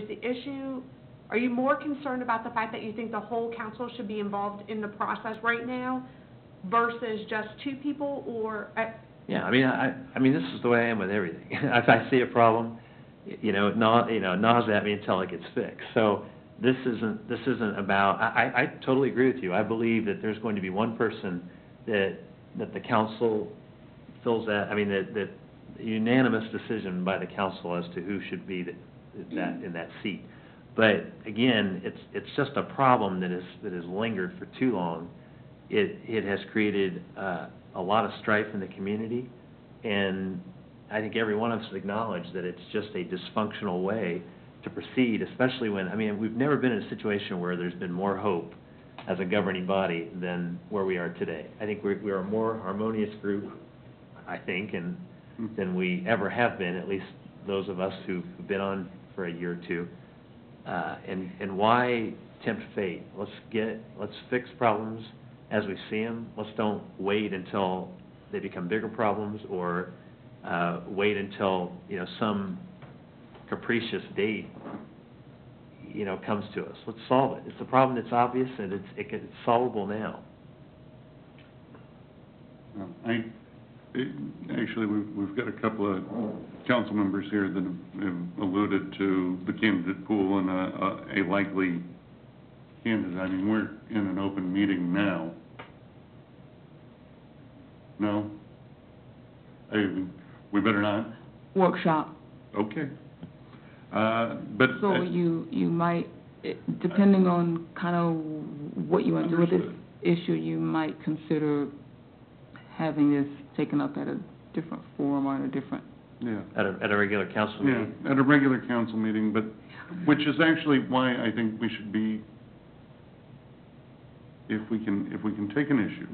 the issue, are you more concerned about the fact that you think the whole council should be involved in the process right now versus just two people, or? Yeah, I mean, this is the way I am with everything. If I see a problem, gnaws at me until it gets fixed. So this isn't about, I totally agree with you. I believe that there's going to be one person that the council fills that, that unanimous decision by the council as to who should be in that seat. But again, it's just a problem that has lingered for too long. It has created a lot of strife in the community, and I think every one of us acknowledge that it's just a dysfunctional way to proceed, especially when, we've never been in a situation where there's been more hope as a governing body than where we are today. I think we're a more harmonious group, I think, and than we ever have been, at least those of us who've been on for a year or two. And why tempt fate? Let's fix problems as we see them. Let's don't wait until they become bigger problems, or wait until some capricious date comes to us. Let's solve it. It's a problem that's obvious, and it's solvable now. Actually, we've got a couple of council members here that have alluded to the candidate pool and a likely candidate. We're in an open meeting now. No? We better not? Workshop. Okay. But so you might, depending on kind of what you want to do with this issue, you might consider having this taken up at a different forum or in a different... Yeah. At a regular council meeting? Yeah, at a regular council meeting, but which is actually why I think we should be, if we can take an issue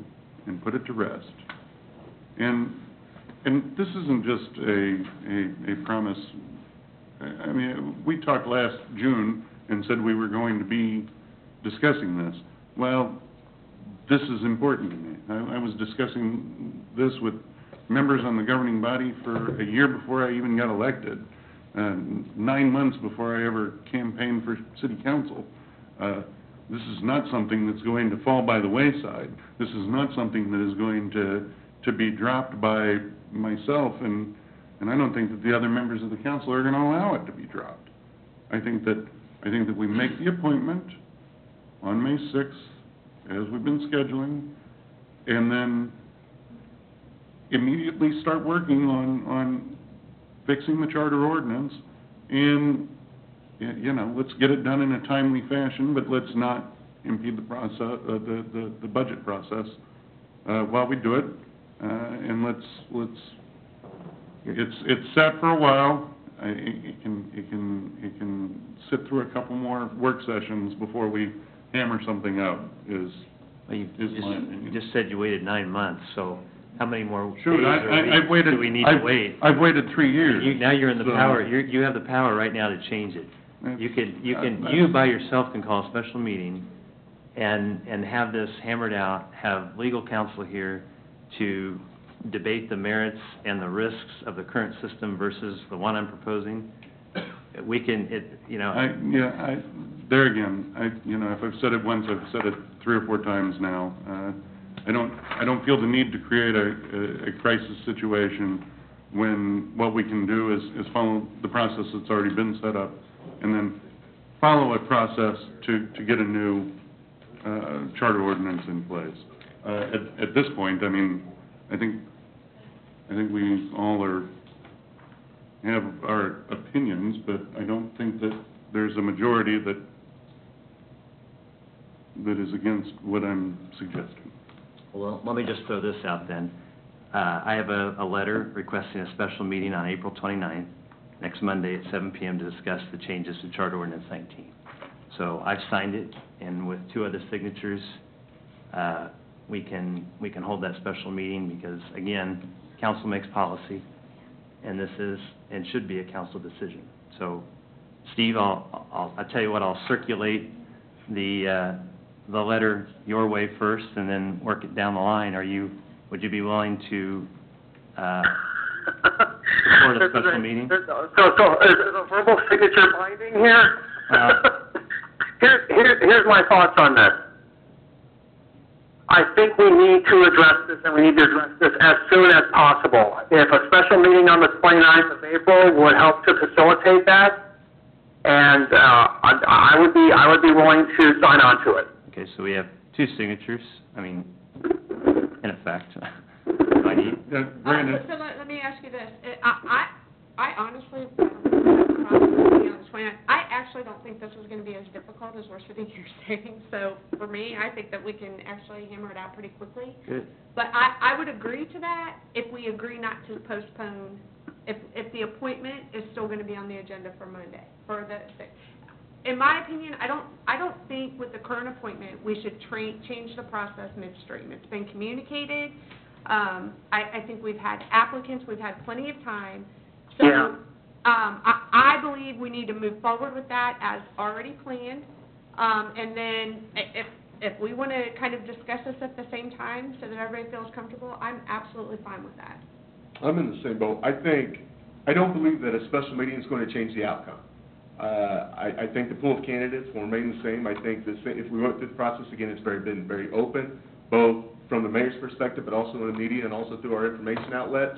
and put it to rest, and this isn't just a promise. We talked last June and said we were going to be discussing this. Well, this is important to me. I was discussing this with members on the governing body for a year before I even got elected, 9 months before I ever campaigned for city council. This is not something that's going to fall by the wayside. This is not something that is going to be dropped by myself, and I don't think that the other members of the council are going to allow it to be dropped. I think that we make the appointment on May 6th, as we've been scheduling, and then immediately start working on fixing the charter ordinance, and let's get it done in a timely fashion, but let's not impede the process, the budget process while we do it, and let's. It's set for a while. It can sit through a couple more work sessions before we hammer something out. You just said you waited 9 months, so how many more days do we need to wait? I've waited 3 years. Now you're in the power. You have the power right now to change it. You by yourself can call a special meeting and have this hammered out. Have legal counsel here to debate the merits and the risks of the current system versus the one I'm proposing. We can, there again, if I've said it once, I've said it 3 or 4 times now. I don't feel the need to create a crisis situation when what we can do is follow the process that's already been set up, and then follow a process to get a new charter ordinance in place. At this point, I think we all have our opinions, but I don't think that there's a majority that is against what I'm suggesting. Well, let me just throw this out then. I have a letter requesting a special meeting on April 29th, next Monday at 7 p.m. to discuss the changes to Charter Ordinance 19. So I've signed it, and with 2 other signatures, we can hold that special meeting because, again, council makes policy, and this is and should be a council decision. So, Steve, I'll tell you what, I'll circulate the letter your way first, and then work it down the line. Would you be willing to support support a special meeting? So is a verbal signature binding here? Here's my thoughts on this. I think we need to address this, and we need to address this as soon as possible. If a special meeting on the 29th of April would help to facilitate that, and I would be willing to sign on to it. Okay, so we have 2 signatures, I mean, in effect. I need, Brandon, So let me ask you this. I honestly, I actually don't think this is going to be as difficult as we're sitting here saying. So for me, I think that we can actually hammer it out pretty quickly. good. But I would agree to that if we agree not to postpone, if the appointment is still going to be on the agenda for Monday, for the, in my opinion, I don't think with the current appointment, we should change the process midstream. It's been communicated. I think we've had applicants, we've had plenty of time. So, Yeah. I believe we need to move forward with that as already planned. And then if we want to kind of discuss this at the same time so that everybody feels comfortable, I'm absolutely fine with that. I'm in the same boat. I don't believe that a special meeting is going to change the outcome. I think the pool of candidates will remain the same. I think that if we went through the process again, it's been very open, both from the mayor's perspective, but also in the media and also through our information outlets.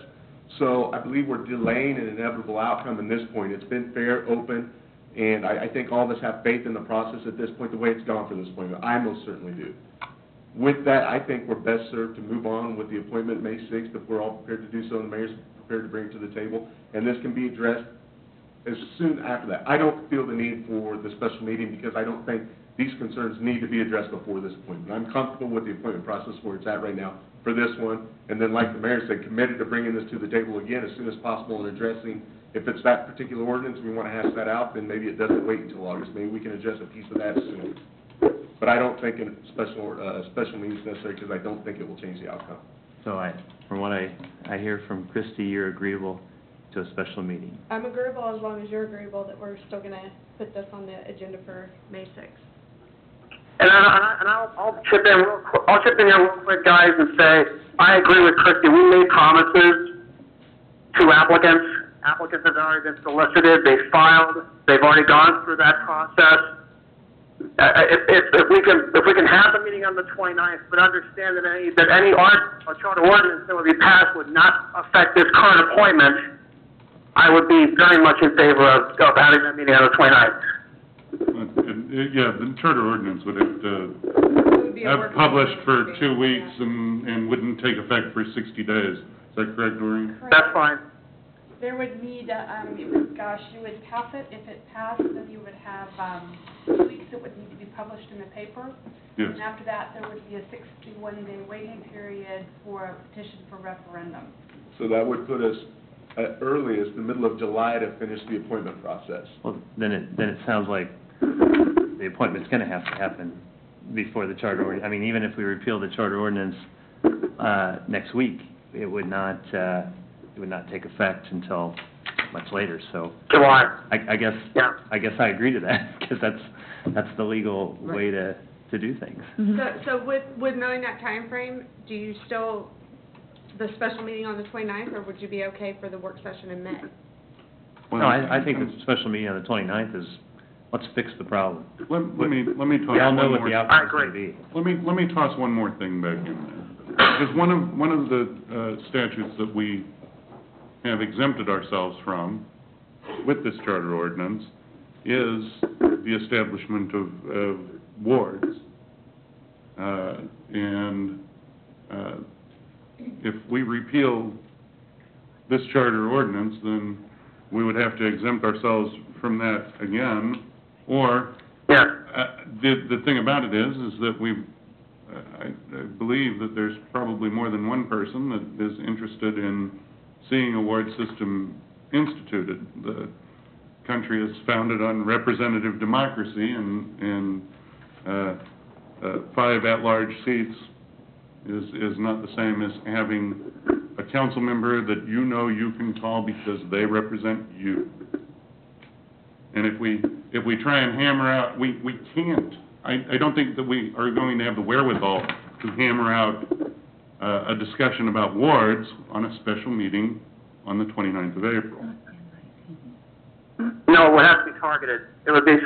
So I believe we're delaying an inevitable outcome in this point. It's been fair, open, and I think all of us have faith in the process at this point, the way it's gone for this point. I most certainly do. With that, I think we're best served to move on with the appointment May 6th, if we're all prepared to do so, and the mayor's prepared to bring it to the table, and this can be addressed as soon after that. I don't feel the need for the special meeting because I don't think these concerns need to be addressed before this appointment. I'm comfortable with the appointment process where it's at right now for this one, and then like the mayor said, committed to bringing this to the table again as soon as possible and addressing, if it's that particular ordinance, we want to hash that out, then maybe it doesn't wait until August. Maybe we can address a piece of that soon. But I don't think a special meeting is necessary because I don't think it will change the outcome. So from what I hear from Christie, you're agreeable to a special meeting. I'm agreeable as long as you're agreeable that we're still going to put this on the agenda for May 6th. And I'll chip in here real quick, guys, and say, I agree with Christie. We made promises to applicants. Applicants have already been solicited, they filed, they've already gone through that process. If we can have the meeting on the 29th, but understand that any charter ordinance that would be passed would not affect this current appointment, I would be very much in favor of having that meeting on the 29th. Yeah, the charter ordinance would have to have published for 2 weeks and wouldn't take effect for 60 days. Is that correct, Doreen? That's fine. There would need, you would pass it. If it passed, then you would have 2 weeks that would need to be published in the paper. Yes. And after that, there would be a 61-day waiting period for a petition for referendum. So that would put us at earliest the middle of July to finish the appointment process. Well, then it sounds like the appointment's going to have to happen before the charter ordinance. I mean, even if we repeal the charter ordinance next week, it would not take effect until much later. So July. I guess Yeah. I guess I agree to that because that's the legal way to do things. So with knowing that time frame, do you still, the special meeting on the 29th, or would you be okay for the work session in May? No, I think the special meeting on the 29th is, let's fix the problem. Let me toss We all one know what more. the I outcome is agree. going to be. Let me toss one more thing back in there. Because one of the statutes that we have exempted ourselves from with this charter ordinance is the establishment of wards. If we repeal this charter ordinance, then we would have to exempt ourselves from that again. Or Yes. the thing about it is that I believe that there's probably more than one person that is interested in seeing a ward system instituted. The country is founded on representative democracy, and 5 at-large seats is not the same as having a council member that you can call because they represent you. And if we try and hammer out, we can't. I don't think that we are going to have the wherewithal to hammer out a discussion about wards on a special meeting on the 29th of April. No, it would have to be targeted. It would be,